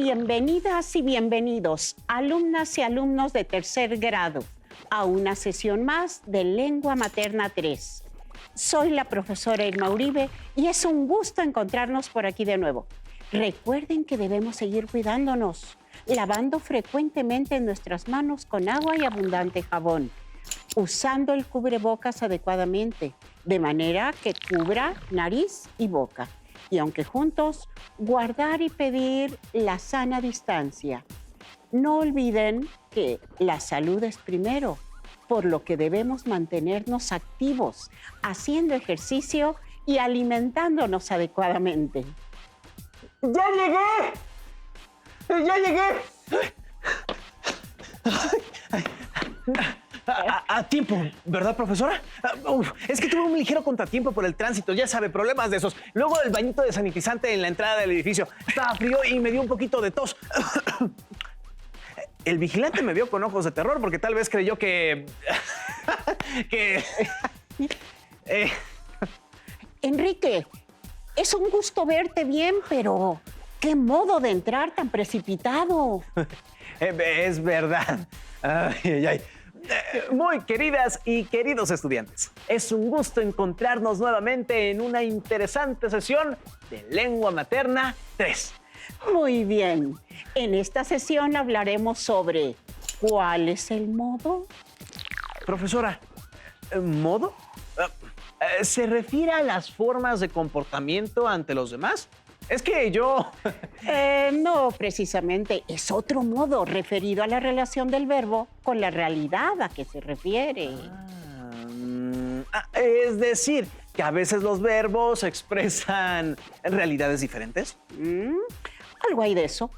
Bienvenidas y bienvenidos, alumnas y alumnos de tercer grado, a una sesión más de Lengua Materna 3. Soy la profesora Irma Uribe y es un gusto encontrarnos por aquí de nuevo. Recuerden que debemos seguir cuidándonos, lavando frecuentemente nuestras manos con agua y abundante jabón, usando el cubrebocas adecuadamente, de manera que cubra nariz y boca. Y aunque juntos, guardar y pedir la sana distancia. No olviden que la salud es primero, por lo que debemos mantenernos activos, haciendo ejercicio y alimentándonos adecuadamente. ¡Ya llegué! ¡Ya llegué! A tiempo, ¿verdad, profesora? Es que tuve un ligero contratiempo por el tránsito, ya sabe, problemas de esos. Luego el bañito de sanitizante en la entrada del edificio. Estaba frío y me dio un poquito de tos. El vigilante me vio con ojos de terror porque tal vez creyó que... Enrique, es un gusto verte bien, pero ¿qué modo de entrar tan precipitado? Es verdad. Ay. Muy queridas y queridos estudiantes, es un gusto encontrarnos nuevamente en una interesante sesión de Lengua Materna 3. Muy bien. En esta sesión hablaremos sobre ¿cuál es el modo? Profesora, ¿modo? ¿Se refiere a las formas de comportamiento ante los demás? Es que yo... No, precisamente. Es otro modo referido a la relación del verbo con la realidad a que se refiere. Es decir, que a veces los verbos expresan realidades diferentes. Algo hay de eso.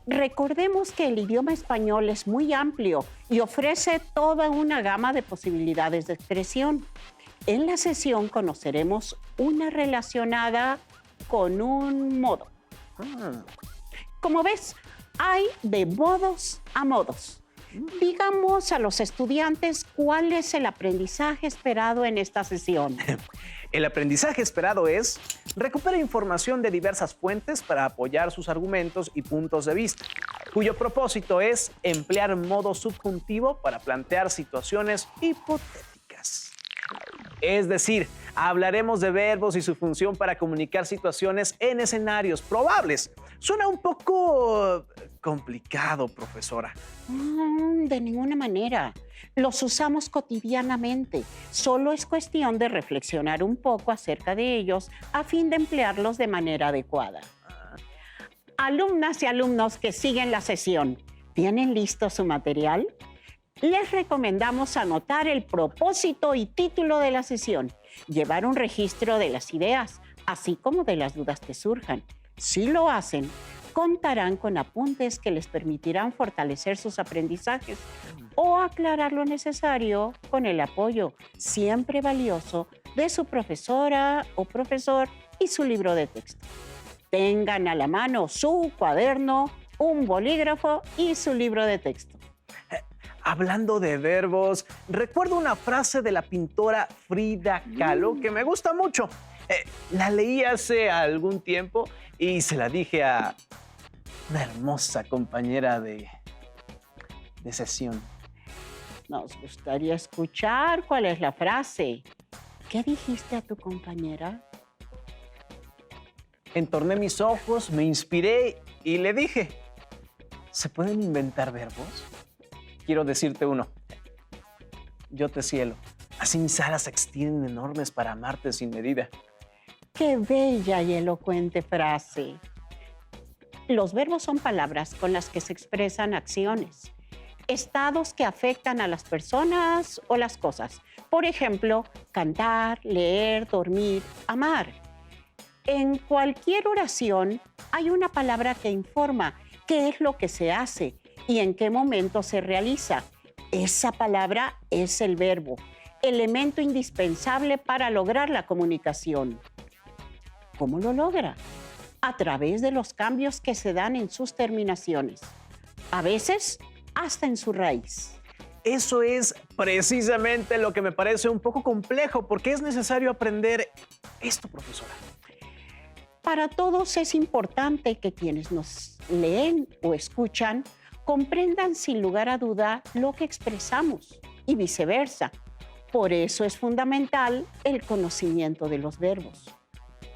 Recordemos que el idioma español es muy amplio y ofrece toda una gama de posibilidades de expresión. En la sesión conoceremos una relacionada con un modo. Como ves, hay de modos a modos. Digamos a los estudiantes cuál es el aprendizaje esperado en esta sesión. El aprendizaje esperado es recupera información de diversas fuentes para apoyar sus argumentos y puntos de vista, cuyo propósito es emplear modo subjuntivo para plantear situaciones hipotéticas. Es decir, hablaremos de verbos y su función para comunicar situaciones en escenarios probables. Suena un poco complicado, profesora. De ninguna manera. Los usamos cotidianamente. Solo es cuestión de reflexionar un poco acerca de ellos a fin de emplearlos de manera adecuada. Alumnas y alumnos que siguen la sesión, ¿tienen listo su material? Les recomendamos anotar el propósito y título de la sesión, llevar un registro de las ideas, así como de las dudas que surjan. Si lo hacen, contarán con apuntes que les permitirán fortalecer sus aprendizajes o aclarar lo necesario con el apoyo siempre valioso de su profesora o profesor y su libro de texto. Tengan a la mano su cuaderno, un bolígrafo y su libro de texto. Hablando de verbos, recuerdo una frase de la pintora Frida Kahlo que me gusta mucho. La leí hace algún tiempo y se la dije a una hermosa compañera de sesión. Nos gustaría escuchar cuál es la frase. ¿Qué dijiste a tu compañera? Entorné mis ojos, me inspiré y le dije, ¿se pueden inventar verbos? Quiero decirte uno. Yo te cielo. Así mis alas se extienden enormes para amarte sin medida. ¡Qué bella y elocuente frase! Los verbos son palabras con las que se expresan acciones, estados que afectan a las personas o las cosas. Por ejemplo, cantar, leer, dormir, amar. En cualquier oración hay una palabra que informa qué es lo que se hace y en qué momento se realiza. Esa palabra es el verbo, elemento indispensable para lograr la comunicación. ¿Cómo lo logra? A través de los cambios que se dan en sus terminaciones, a veces hasta en su raíz. Eso es precisamente lo que me parece un poco complejo, porque es necesario aprender esto, profesora. Para todos es importante que quienes nos leen o escuchan comprendan sin lugar a duda lo que expresamos y viceversa. Por eso es fundamental el conocimiento de los verbos.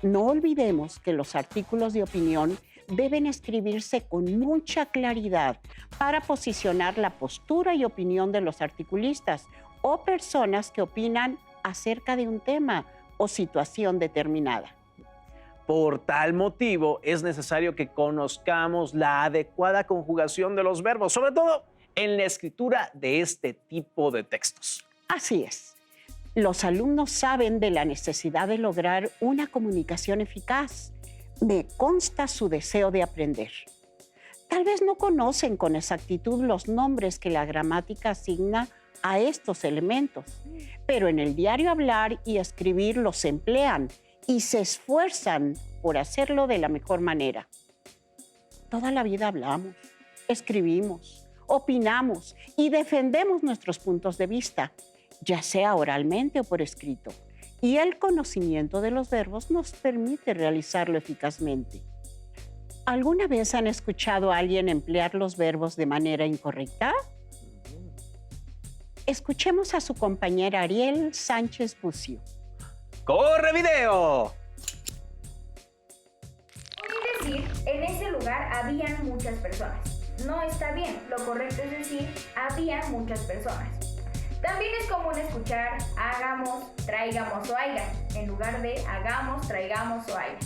No olvidemos que los artículos de opinión deben escribirse con mucha claridad para posicionar la postura y opinión de los articulistas o personas que opinan acerca de un tema o situación determinada. Por tal motivo, es necesario que conozcamos la adecuada conjugación de los verbos, sobre todo en la escritura de este tipo de textos. Así es. Los alumnos saben de la necesidad de lograr una comunicación eficaz. Me consta su deseo de aprender. Tal vez no conocen con exactitud los nombres que la gramática asigna a estos elementos, pero en el diario hablar y escribir los emplean y se esfuerzan por hacerlo de la mejor manera. Toda la vida hablamos, escribimos, opinamos y defendemos nuestros puntos de vista, ya sea oralmente o por escrito. Y el conocimiento de los verbos nos permite realizarlo eficazmente. ¿Alguna vez han escuchado a alguien emplear los verbos de manera incorrecta? Escuchemos a su compañera Ariel Sánchez Bucio. ¡Corre video! Oí decir, en ese lugar habían muchas personas. No está bien, lo correcto es decir, habían muchas personas. También es común escuchar hagamos, traigamos o haya, en lugar de hagamos, traigamos o haya.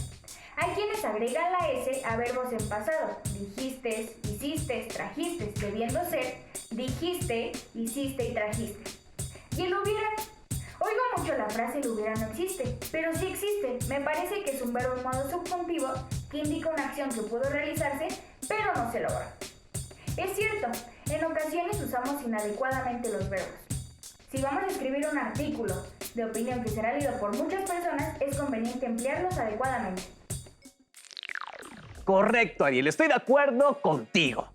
Hay quienes agregan la S a verbos en pasado. Dijiste, hiciste, trajiste, debiendo ser dijiste, hiciste y trajiste. Y el hubiera. Oigo mucho la frase el hubiera no existe, pero sí existe. Me parece que es un verbo en modo subjuntivo que indica una acción que pudo realizarse, pero no se logró. Es cierto, en ocasiones usamos inadecuadamente los verbos. Si vamos a escribir un artículo de opinión que será leído por muchas personas, es conveniente emplearlos adecuadamente. Correcto, Ariel, estoy de acuerdo contigo.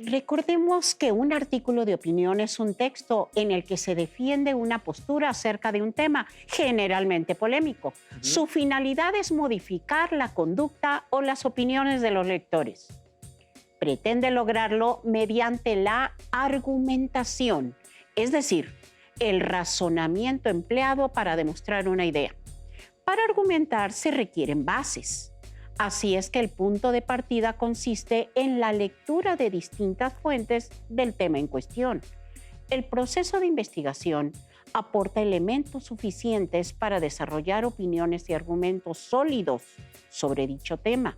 Recordemos que un artículo de opinión es un texto en el que se defiende una postura acerca de un tema, generalmente polémico. Su finalidad es modificar la conducta o las opiniones de los lectores. Pretende lograrlo mediante la argumentación, es decir, el razonamiento empleado para demostrar una idea. Para argumentar se requieren bases. Así es que el punto de partida consiste en la lectura de distintas fuentes del tema en cuestión. El proceso de investigación aporta elementos suficientes para desarrollar opiniones y argumentos sólidos sobre dicho tema.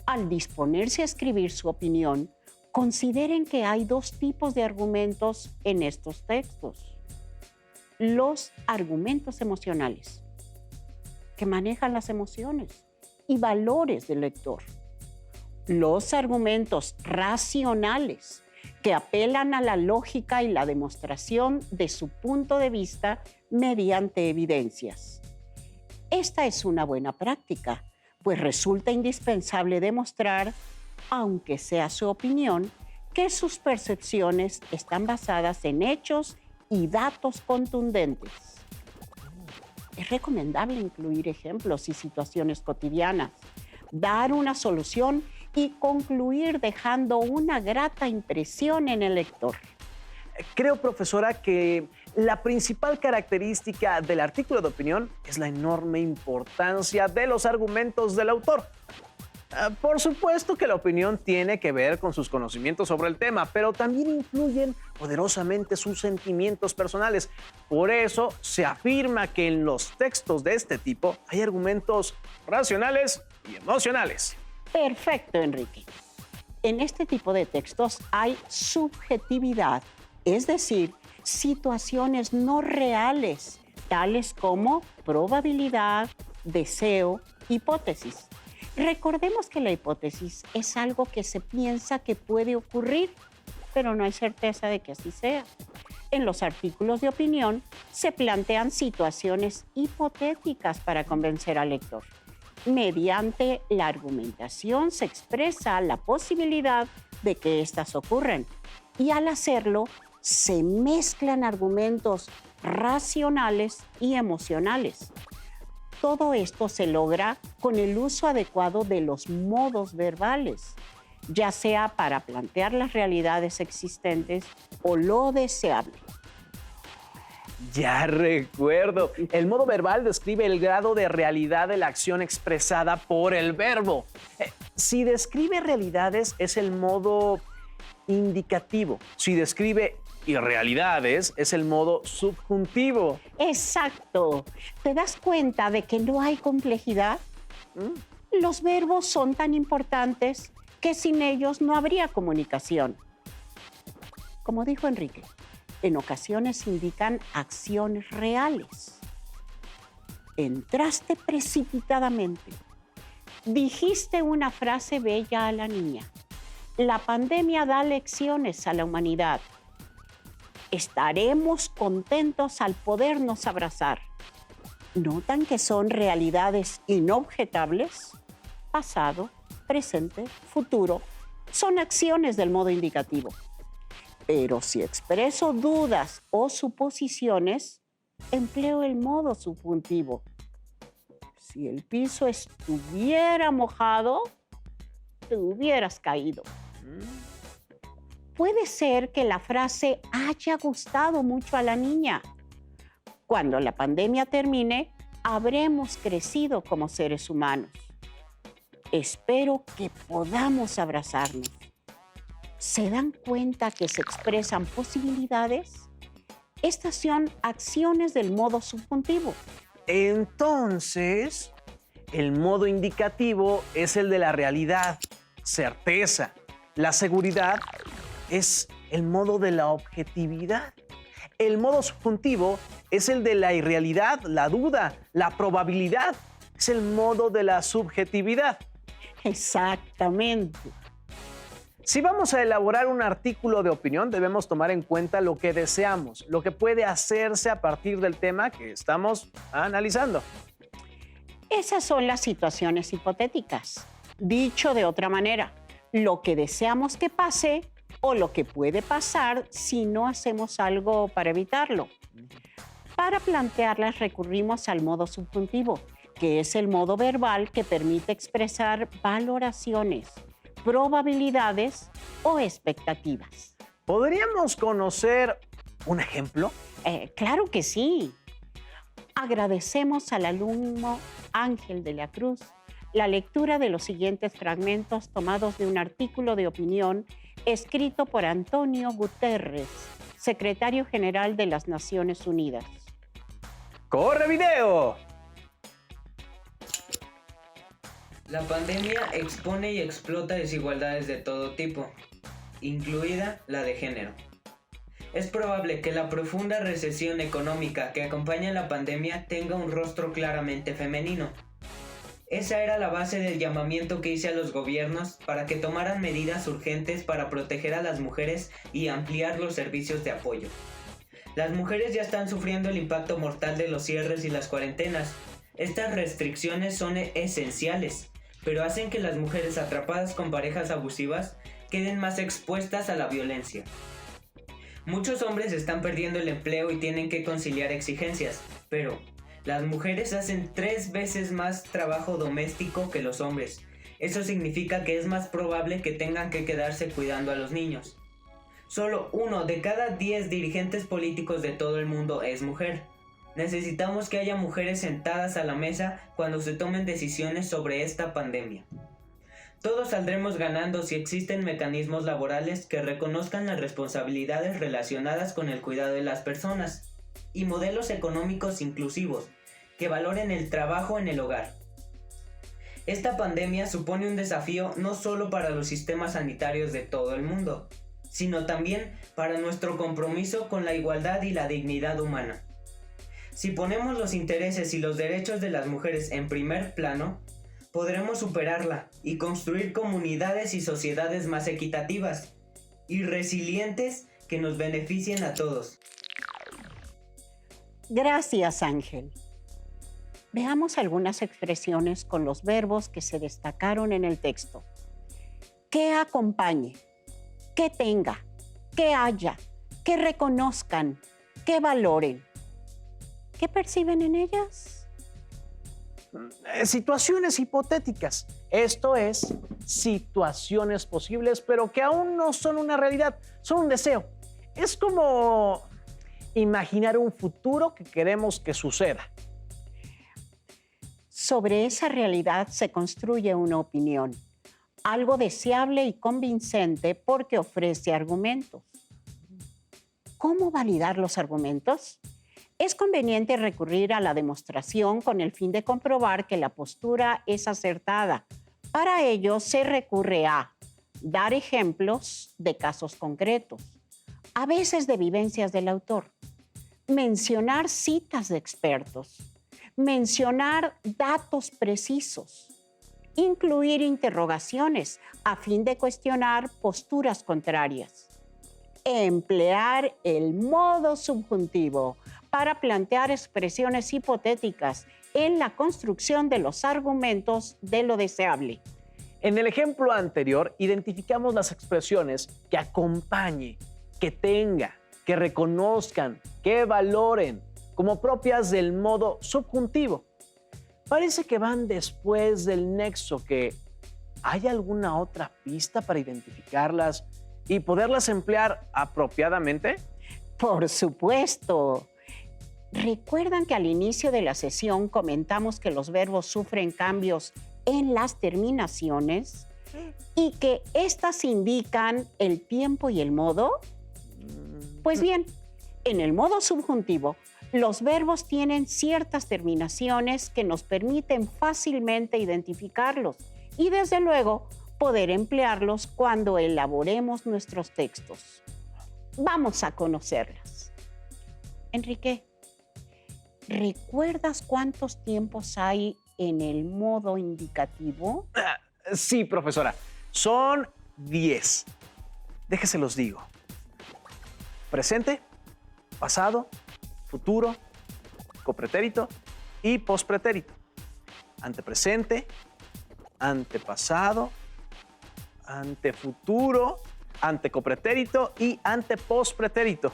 Al disponerse a escribir su opinión, consideren que hay dos tipos de argumentos en estos textos. Los argumentos emocionales, que manejan las emociones y valores del lector. Los argumentos racionales, que apelan a la lógica y la demostración de su punto de vista mediante evidencias. Esta es una buena práctica, pues resulta indispensable demostrar, aunque sea su opinión, que sus percepciones están basadas en hechos y datos contundentes. Es recomendable incluir ejemplos y situaciones cotidianas, dar una solución y concluir dejando una grata impresión en el lector. Creo, profesora, que la principal característica del artículo de opinión es la enorme importancia de los argumentos del autor. Por supuesto que la opinión tiene que ver con sus conocimientos sobre el tema, pero también influyen poderosamente sus sentimientos personales. Por eso se afirma que en los textos de este tipo hay argumentos racionales y emocionales. Perfecto, Enrique. En este tipo de textos hay subjetividad, es decir, situaciones no reales, tales como probabilidad, deseo, hipótesis. Recordemos que la hipótesis es algo que se piensa que puede ocurrir, pero no hay certeza de que así sea. En los artículos de opinión se plantean situaciones hipotéticas para convencer al lector. Mediante la argumentación se expresa la posibilidad de que éstas ocurran y al hacerlo se mezclan argumentos racionales y emocionales. Todo esto se logra con el uso adecuado de los modos verbales, ya sea para plantear las realidades existentes o lo deseable. Ya recuerdo. El modo verbal describe el grado de realidad de la acción expresada por el verbo. Si describe realidades, es el modo indicativo. Si describe irrealidades, es el modo subjuntivo. Exacto. ¿Te das cuenta de que no hay complejidad? Los verbos son tan importantes que sin ellos no habría comunicación. Como dijo Enrique, en ocasiones indican acciones reales. Entraste precipitadamente. Dijiste una frase bella a la niña. La pandemia da lecciones a la humanidad. Estaremos contentos al podernos abrazar. ¿Notan que son realidades inobjetables? Pasado, presente, futuro. Son acciones del modo indicativo. Pero si expreso dudas o suposiciones, empleo el modo subjuntivo. Si el piso estuviera mojado, te hubieras caído. Puede ser que la frase haya gustado mucho a la niña. Cuando la pandemia termine, habremos crecido como seres humanos. Espero que podamos abrazarnos. ¿Se dan cuenta que se expresan posibilidades? Estas son acciones del modo subjuntivo. Entonces, el modo indicativo es el de la realidad, certeza. La seguridad es el modo de la objetividad. El modo subjuntivo es el de la irrealidad, la duda, la probabilidad. Es el modo de la subjetividad. Exactamente. Si vamos a elaborar un artículo de opinión, debemos tomar en cuenta lo que deseamos, lo que puede hacerse a partir del tema que estamos analizando. Esas son las situaciones hipotéticas. Dicho de otra manera, lo que deseamos que pase o lo que puede pasar si no hacemos algo para evitarlo. Para plantearlas recurrimos al modo subjuntivo, que es el modo verbal que permite expresar valoraciones, probabilidades o expectativas. ¿Podríamos conocer un ejemplo? Claro que sí. Agradecemos al alumno Ángel de la Cruz la lectura de los siguientes fragmentos tomados de un artículo de opinión escrito por Antonio Guterres, secretario general de las Naciones Unidas. ¡Corre video! La pandemia expone y explota desigualdades de todo tipo, incluida la de género. Es probable que la profunda recesión económica que acompaña la pandemia tenga un rostro claramente femenino. Esa era la base del llamamiento que hice a los gobiernos para que tomaran medidas urgentes para proteger a las mujeres y ampliar los servicios de apoyo. Las mujeres ya están sufriendo el impacto mortal de los cierres y las cuarentenas. Estas restricciones son esenciales, pero hacen que las mujeres atrapadas con parejas abusivas queden más expuestas a la violencia. Muchos hombres están perdiendo el empleo y tienen que conciliar exigencias, pero las mujeres hacen 3 veces más trabajo doméstico que los hombres. Eso significa que es más probable que tengan que quedarse cuidando a los niños. Solo 1 de cada 10 dirigentes políticos de todo el mundo es mujer. Necesitamos que haya mujeres sentadas a la mesa cuando se tomen decisiones sobre esta pandemia. Todos saldremos ganando si existen mecanismos laborales que reconozcan las responsabilidades relacionadas con el cuidado de las personas y modelos económicos inclusivos que valoren el trabajo en el hogar. Esta pandemia supone un desafío no solo para los sistemas sanitarios de todo el mundo, sino también para nuestro compromiso con la igualdad y la dignidad humana. Si ponemos los intereses y los derechos de las mujeres en primer plano, podremos superarla y construir comunidades y sociedades más equitativas y resilientes que nos beneficien a todos. Gracias, Ángel. Veamos algunas expresiones con los verbos que se destacaron en el texto. Que acompañe, que tenga, que haya, que reconozcan, que valoren. ¿Qué perciben en ellas? situaciones hipotéticas. Esto es, situaciones posibles, pero que aún no son una realidad, son un deseo. Es como imaginar un futuro que queremos que suceda. Sobre esa realidad se construye una opinión, algo deseable y convincente porque ofrece argumentos. ¿Cómo validar los argumentos? Es conveniente recurrir a la demostración con el fin de comprobar que la postura es acertada. Para ello se recurre a dar ejemplos de casos concretos, a veces de vivencias del autor, mencionar citas de expertos, mencionar datos precisos, incluir interrogaciones a fin de cuestionar posturas contrarias, emplear el modo subjuntivo para plantear expresiones hipotéticas en la construcción de los argumentos de lo deseable. En el ejemplo anterior, identificamos las expresiones que acompañe, que tenga, que reconozcan, que valoren, como propias del modo subjuntivo. Parece que van después del nexo, que ¿hay alguna otra pista para identificarlas y poderlas emplear apropiadamente? Por supuesto. ¿Recuerdan que al inicio de la sesión comentamos que los verbos sufren cambios en las terminaciones y que éstas indican el tiempo y el modo? Pues bien, en el modo subjuntivo, los verbos tienen ciertas terminaciones que nos permiten fácilmente identificarlos y, desde luego, poder emplearlos cuando elaboremos nuestros textos. Vamos a conocerlas. Enrique, ¿recuerdas cuántos tiempos hay en el modo indicativo? Sí, profesora. Son 10. Déjese los digo. Presente, pasado, futuro, copretérito y pospretérito. Antepresente, antepasado, antefuturo, antecopretérito y antepospretérito.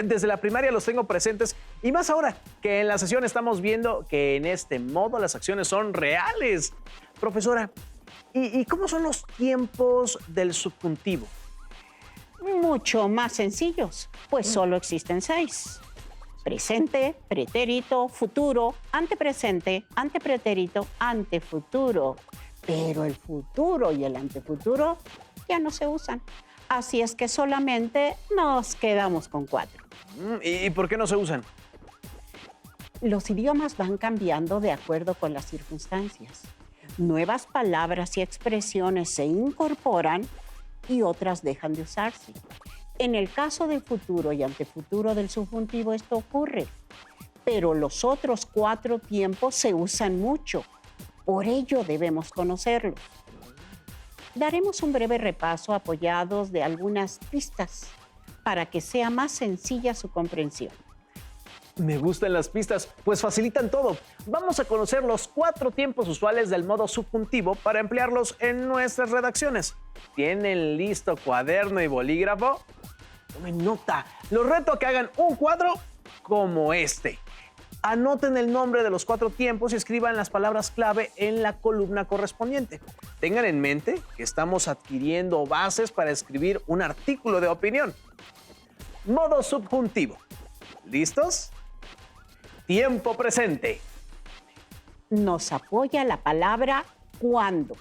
Desde la primaria los tengo presentes y más ahora que en la sesión estamos viendo que en este modo las acciones son reales. Profesora, ¿y cómo son los tiempos del subjuntivo? Mucho más sencillos, pues solo existen 6. Presente, pretérito, futuro, antepresente, antepretérito, antefuturo. Pero el futuro y el antefuturo ya no se usan. Así es que solamente nos quedamos con 4. ¿Y por qué no se usan? Los idiomas van cambiando de acuerdo con las circunstancias. Nuevas palabras y expresiones se incorporan y otras dejan de usarse. En el caso del futuro y antefuturo del subjuntivo esto ocurre, pero los otros 4 tiempos se usan mucho. Por ello debemos conocerlos. Daremos un breve repaso apoyados de algunas pistas para que sea más sencilla su comprensión. Me gustan las pistas, pues facilitan todo. Vamos a conocer los 4 tiempos usuales del modo subjuntivo para emplearlos en nuestras redacciones. ¿Tienen listo cuaderno y bolígrafo? Tomen nota. Los reto a que hagan un cuadro como este. Anoten el nombre de los 4 tiempos y escriban las palabras clave en la columna correspondiente. Tengan en mente que estamos adquiriendo bases para escribir un artículo de opinión. Modo subjuntivo. ¿Listos? Tiempo presente. Nos apoya la palabra cuando.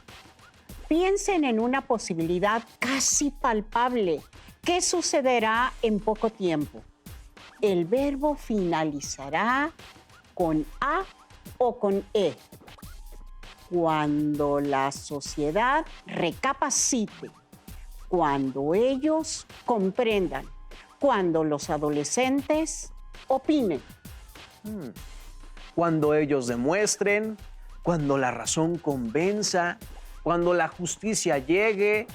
Piensen en una posibilidad casi palpable. ¿Qué sucederá en poco tiempo? El verbo finalizará con A o con E. Cuando la sociedad recapacite, cuando ellos comprendan, cuando los adolescentes opinen. Cuando ellos demuestren, cuando la razón convenza, cuando la justicia llegue.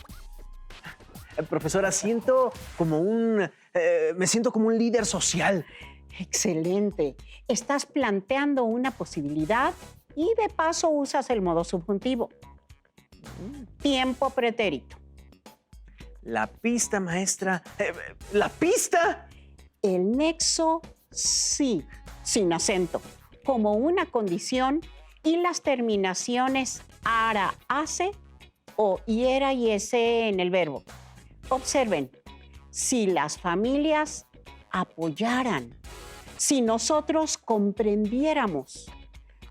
Profesora, me siento como un líder social. Excelente. Estás planteando una posibilidad y de paso usas el modo subjuntivo. Tiempo pretérito. La pista, maestra. ¿La pista? El nexo sí, sin acento. como una condición y las terminaciones ara, hace o iera y ese en el verbo. Observen, si las familias apoyaran, si nosotros comprendiéramos,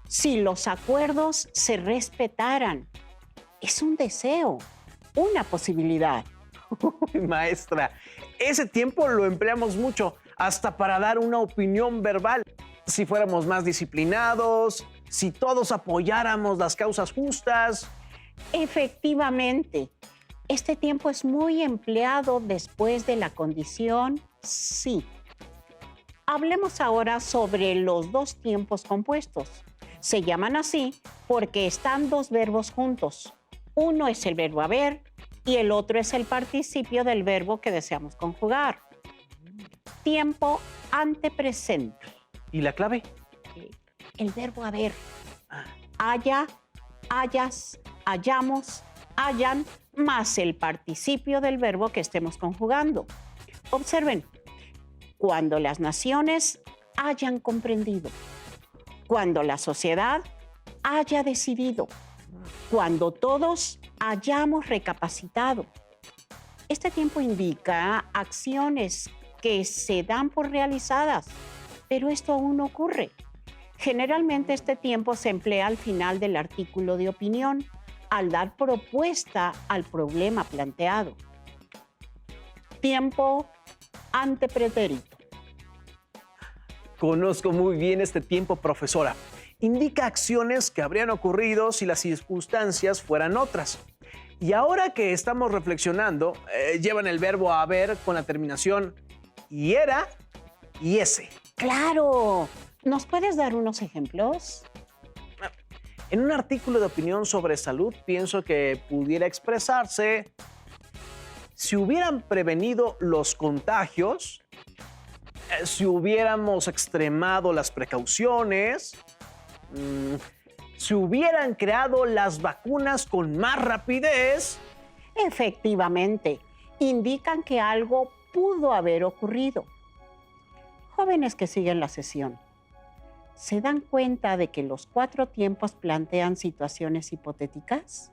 si los acuerdos se respetaran, es un deseo, una posibilidad. Uy, maestra, ese tiempo lo empleamos mucho, hasta para dar una opinión verbal. Si fuéramos más disciplinados, si todos apoyáramos las causas justas. Efectivamente, este tiempo es muy empleado después de la condición sí. Hablemos ahora sobre los dos tiempos compuestos. Se llaman así porque están dos verbos juntos. Uno es el verbo haber y el otro es el participio del verbo que deseamos conjugar. Tiempo antepresente. ¿Y la clave? El verbo haber. Haya, hayas, hayamos, hayan, más el participio del verbo que estemos conjugando. Observen, cuando las naciones hayan comprendido, cuando la sociedad haya decidido, cuando todos hayamos recapacitado. Este tiempo indica acciones que se dan por realizadas, pero esto aún no ocurre. Generalmente este tiempo se emplea al final del artículo de opinión, al dar propuesta al problema planteado. Tiempo antepretérito. Conozco muy bien este tiempo, profesora. Indica acciones que habrían ocurrido si las circunstancias fueran otras. Y ahora que estamos reflexionando, llevan el verbo haber con la terminación iera y ese. ¡Claro! ¿Nos puedes dar unos ejemplos? En un artículo de opinión sobre salud, pienso que pudiera expresarse: si hubieran prevenido los contagios, si hubiéramos extremado las precauciones, si hubieran creado las vacunas con más rapidez. Efectivamente, indican que algo pudo haber ocurrido. Jóvenes que siguen la sesión, ¿se dan cuenta de que los 4 tiempos plantean situaciones hipotéticas?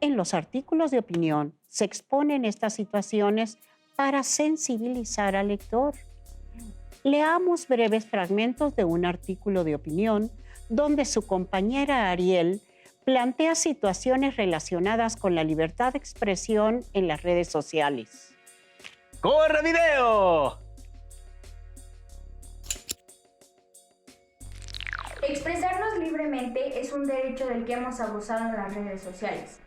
En los artículos de opinión se exponen estas situaciones para sensibilizar al lector. Leamos breves fragmentos de un artículo de opinión donde su compañera Ariel plantea situaciones relacionadas con la libertad de expresión en las redes sociales. ¡Corre video! Expresarnos libremente es un derecho del que hemos abusado en las redes sociales.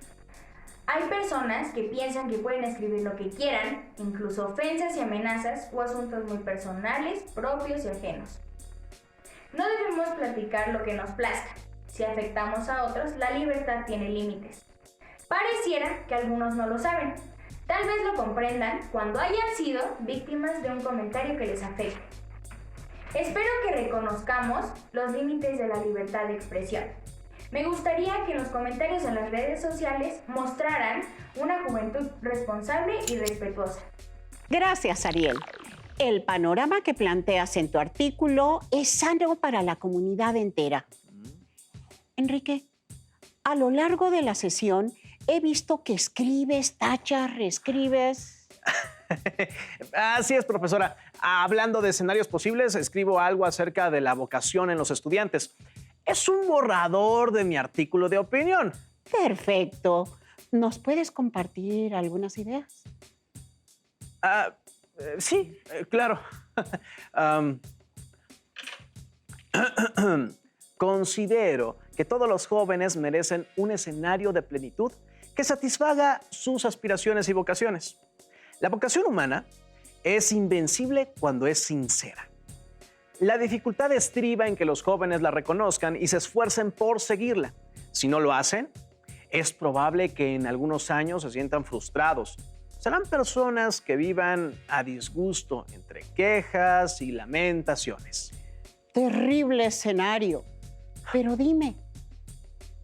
Hay personas que piensan que pueden escribir lo que quieran, incluso ofensas y amenazas o asuntos muy personales, propios y ajenos. No debemos platicar lo que nos plazca. Si afectamos a otros, la libertad tiene límites. Pareciera que algunos no lo saben. Tal vez lo comprendan cuando hayan sido víctimas de un comentario que les afecte. Espero que reconozcamos los límites de la libertad de expresión. Me gustaría que en los comentarios en las redes sociales mostraran una juventud responsable y respetuosa. Gracias, Ariel. El panorama que planteas en tu artículo es sano para la comunidad entera. Enrique, a lo largo de la sesión he visto que escribes, tachas, reescribes. Así es, profesora. Hablando de escenarios posibles, escribo algo acerca de la vocación en los estudiantes. Es un borrador de mi artículo de opinión. Perfecto. ¿Nos puedes compartir algunas ideas? Sí, claro. Considero que todos los jóvenes merecen un escenario de plenitud que satisfaga sus aspiraciones y vocaciones. La vocación humana es invencible cuando es sincera. La dificultad estriba en que los jóvenes la reconozcan y se esfuercen por seguirla. Si no lo hacen, es probable que en algunos años se sientan frustrados. Serán personas que vivan a disgusto entre quejas y lamentaciones. Terrible escenario. Pero dime,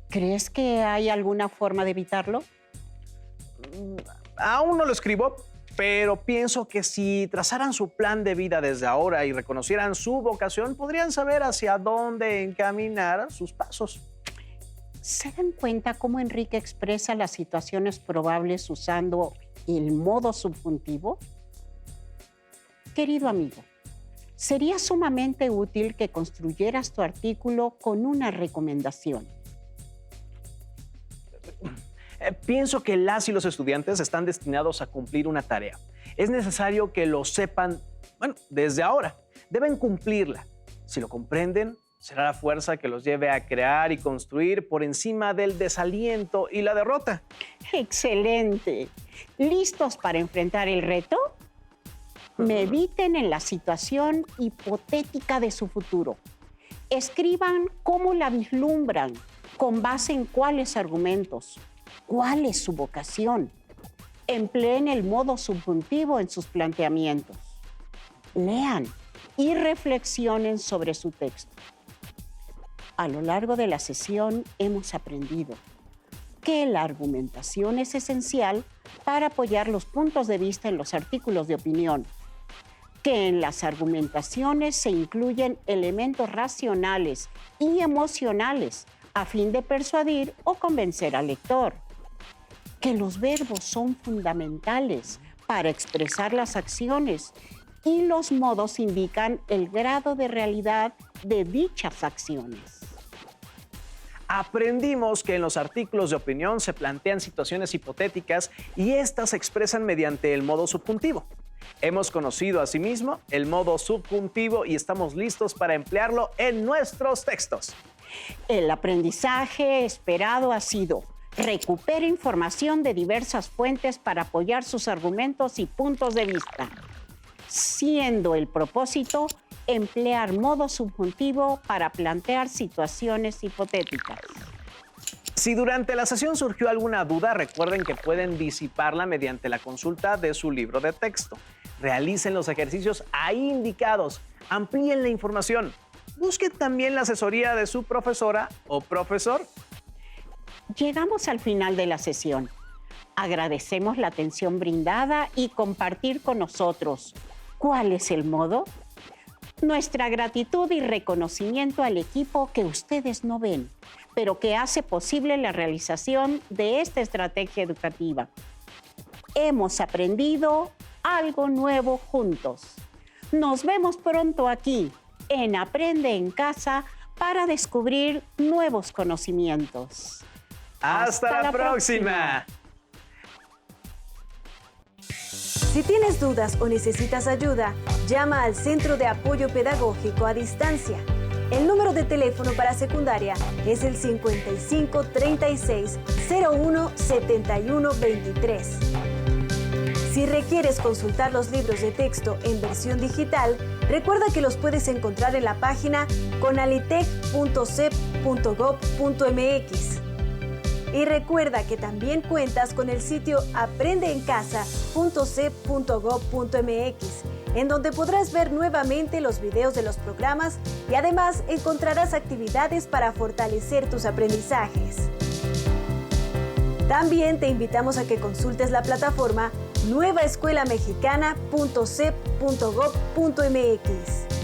¿crees que hay alguna forma de evitarlo? Aún no lo escribo, Pero pienso que si trazaran su plan de vida desde ahora y reconocieran su vocación, podrían saber hacia dónde encaminar sus pasos. ¿Se dan cuenta cómo Enrique expresa las situaciones probables usando el modo subjuntivo? Querido amigo, sería sumamente útil que construyeras tu artículo con una recomendación. Pienso que las y los estudiantes están destinados a cumplir una tarea. Es necesario que lo sepan, desde ahora. Deben cumplirla. Si lo comprenden, será la fuerza que los lleve a crear y construir por encima del desaliento y la derrota. ¡Excelente! ¿Listos para enfrentar el reto? Mediten en la situación hipotética de su futuro. Escriban cómo la vislumbran, con base en cuáles argumentos, cuál es su vocación. Empleen el modo subjuntivo en sus planteamientos. Lean y reflexionen sobre su texto. A lo largo de la sesión hemos aprendido que la argumentación es esencial para apoyar los puntos de vista en los artículos de opinión, que en las argumentaciones se incluyen elementos racionales y emocionales a fin de persuadir o convencer al lector, que los verbos son fundamentales para expresar las acciones y los modos indican el grado de realidad de dichas acciones. Aprendimos que en los artículos de opinión se plantean situaciones hipotéticas y estas se expresan mediante el modo subjuntivo. Hemos conocido asimismo el modo subjuntivo y estamos listos para emplearlo en nuestros textos. El aprendizaje esperado ha sido: recupere información de diversas fuentes para apoyar sus argumentos y puntos de vista, siendo el propósito emplear modo subjuntivo para plantear situaciones hipotéticas. Si durante la sesión surgió alguna duda, recuerden que pueden disiparla mediante la consulta de su libro de texto. Realicen los ejercicios ahí indicados, amplíen la información. Busquen también la asesoría de su profesora o profesor. Llegamos al final de la sesión. Agradecemos la atención brindada y compartir con nosotros. ¿Cuál es el modo? Nuestra gratitud y reconocimiento al equipo que ustedes no ven, pero que hace posible la realización de esta estrategia educativa. Hemos aprendido algo nuevo juntos. Nos vemos pronto aquí en Aprende en Casa para descubrir nuevos conocimientos. ¡Hasta la próxima! Si tienes dudas o necesitas ayuda, llama al Centro de Apoyo Pedagógico a Distancia. El número de teléfono para secundaria es el 55 36 01 71 23. Si requieres consultar los libros de texto en versión digital, recuerda que los puedes encontrar en la página conalitec.cep.gov.mx. Y recuerda que también cuentas con el sitio aprendeencasa.cep.gov.mx, en donde podrás ver nuevamente los videos de los programas y además encontrarás actividades para fortalecer tus aprendizajes. También te invitamos a que consultes la plataforma nuevaescuelamexicana.cep.gov.mx.